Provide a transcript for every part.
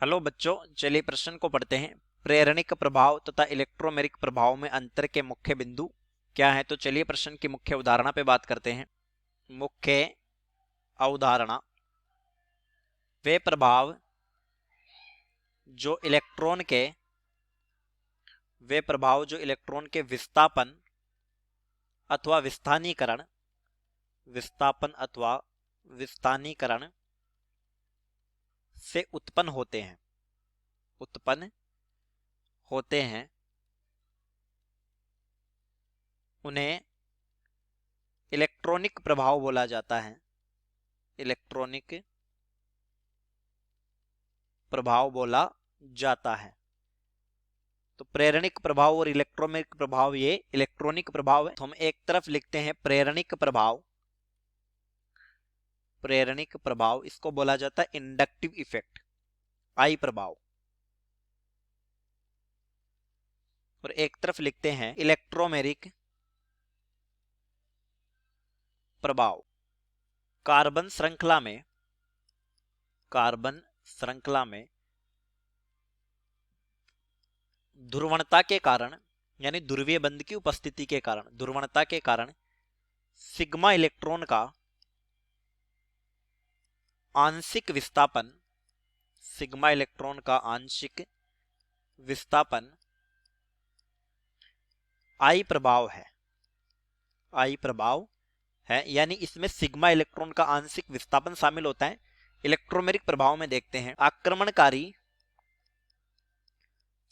Hello बच्चों, चलिए प्रश्न को पढ़ते हैं। प्रेरणिक प्रभाव तथा इलेक्ट्रोमेरिक प्रभाव में अंतर के मुख्य बिंदु क्या है। तो चलिए प्रश्न की मुख्य अवधारणा पे बात करते हैं। मुख्य अवधारणा: वे प्रभाव जो इलेक्ट्रॉन के विस्थापन अथवा विस्थानीकरण से उत्पन्न होते हैं उन्हें इलेक्ट्रॉनिक प्रभाव बोला जाता है। इलेक्ट्रॉनिक प्रभाव बोला जाता है। तो प्रेरणिक प्रभाव और इलेक्ट्रोमेरिक प्रभाव ये इलेक्ट्रॉनिक प्रभाव है। तो हम एक तरफ लिखते हैं प्रेरणिक प्रभाव इसको बोला जाता है इंडक्टिव इफेक्ट, आई प्रभाव। और एक तरफ लिखते हैं इलेक्ट्रोमेरिक प्रभाव। कार्बन श्रृंखला में ध्रुवणता के कारण यानी ध्रुवीय बंध की उपस्थिति के कारण ध्रुवणता के कारण सिग्मा इलेक्ट्रॉन का आंशिक विस्थापन आई प्रभाव है। यानी इसमें सिग्मा इलेक्ट्रॉन का आंशिक विस्थापन शामिल होता है। इलेक्ट्रोमेरिक प्रभाव में देखते हैं आक्रमणकारी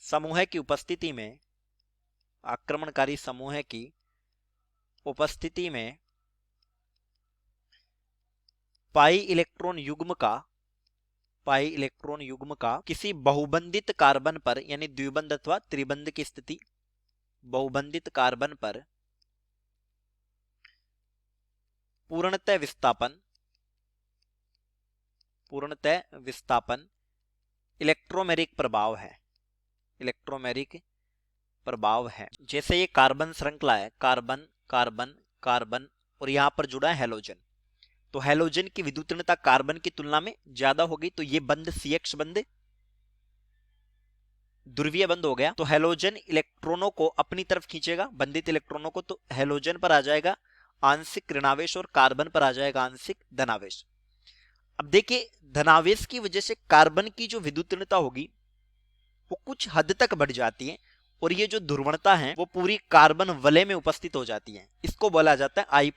समूह की उपस्थिति में पाई इलेक्ट्रॉन युग्म का किसी बहुबंधित कार्बन पर यानी द्विबंध अथवा त्रिबंध की स्थिति बहुबंधित कार्बन पर पूर्णतः विस्थापन इलेक्ट्रोमेरिक प्रभाव है। जैसे ये कार्बन श्रृंखला है, कार्बन कार्बन कार्बन और यहां पर जुड़ा है हेलोजन। तो हेलोजन की विद्युतीयता कार्बन की तुलना में ज्यादा होगी, तो ये बंध CX बंध ध्रुवीय बंध हो गया। तो हेलोजन इलेक्ट्रॉनों को अपनी तरफ खींचेगा, बंधित इलेक्ट्रॉनों को। तो हेलोजन पर आ जाएगा आंशिक ऋणावेश और कार्बन पर आ जाएगा आंशिक धनावेश। अब देखिए, धनावेश की वजह से कार्बन की जो विद्युतीयता होगी वो कुछ हद तक बढ़ जाती है और ये जो ध्रुवणता है वो पूरी कार्बन वलय में उपस्थित हो जाती है। इसको बोला जाता है आई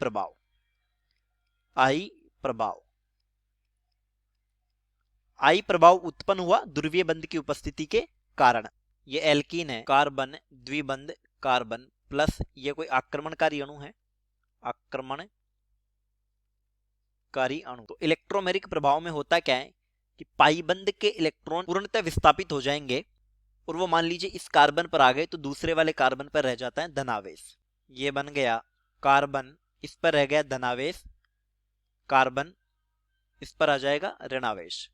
प्रभाव उत्पन्न हुआ ध्रुवीय बंध की उपस्थिति के कारण। ये एल्कीन है, कार्बन द्विबंध कार्बन प्लस ये कोई आक्रमणकारी अणु है, तो इलेक्ट्रोमेरिक प्रभाव में होता क्या है कि पाई बंध के इलेक्ट्रॉन पूर्णतः विस्थापित हो जाएंगे और वो मान लीजिए इस कार्बन पर आ गए तो दूसरे वाले कार्बन पर रह जाता है धनावेश। ये बन गया कार्बन, इस पर रह गया धनावेश, कार्बन इस पर आ जाएगा ऋणावेश।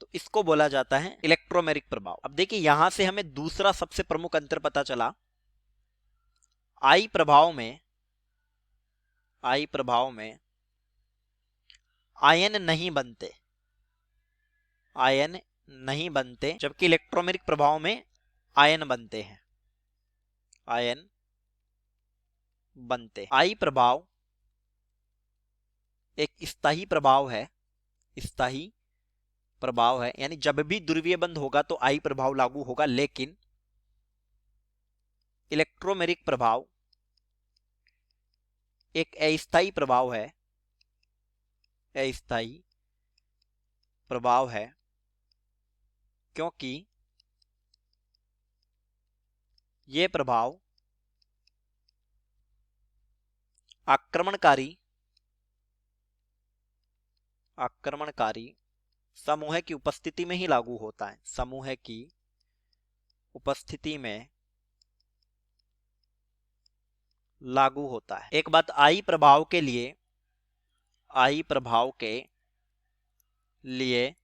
तो इसको बोला जाता है इलेक्ट्रोमेरिक प्रभाव। अब देखिए, यहां से हमें दूसरा सबसे प्रमुख अंतर पता चला। आई प्रभाव में आयन नहीं बनते, जबकि इलेक्ट्रोमेरिक प्रभाव में आयन बनते हैं। आई प्रभाव एक स्थायी प्रभाव है, यानी जब भी ध्रुवीय बंध होगा तो आई प्रभाव लागू होगा। लेकिन इलेक्ट्रोमेरिक प्रभाव एक अस्थायी प्रभाव है, क्योंकि ये प्रभाव आक्रमणकारी समूह की उपस्थिति में ही लागू होता है। समूह की उपस्थिति में लागू होता है। एक बात आई प्रभाव के लिए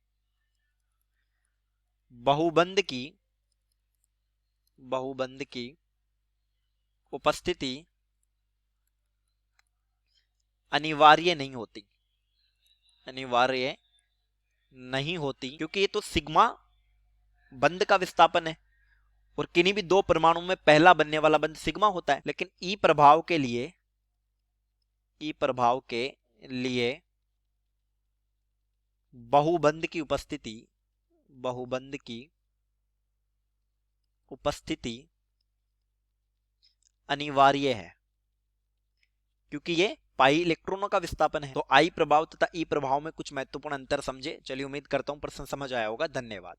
बहुबंध की उपस्थिति अनिवार्य नहीं होती। नहीं होती, क्योंकि ये तो सिग्मा बंध का विस्थापन है और किन्हीं भी दो परमाणु में पहला बनने वाला बंध सिग्मा होता है। लेकिन ई प्रभाव के लिए बहुबंध की उपस्थिति अनिवार्य है, क्योंकि ये पाई इलेक्ट्रॉनों का विस्थापन है। तो आई प्रभाव तथा ई प्रभाव में कुछ महत्वपूर्ण अंतर समझे। चलिए, उम्मीद करता हूं प्रश्न समझ आया होगा। धन्यवाद।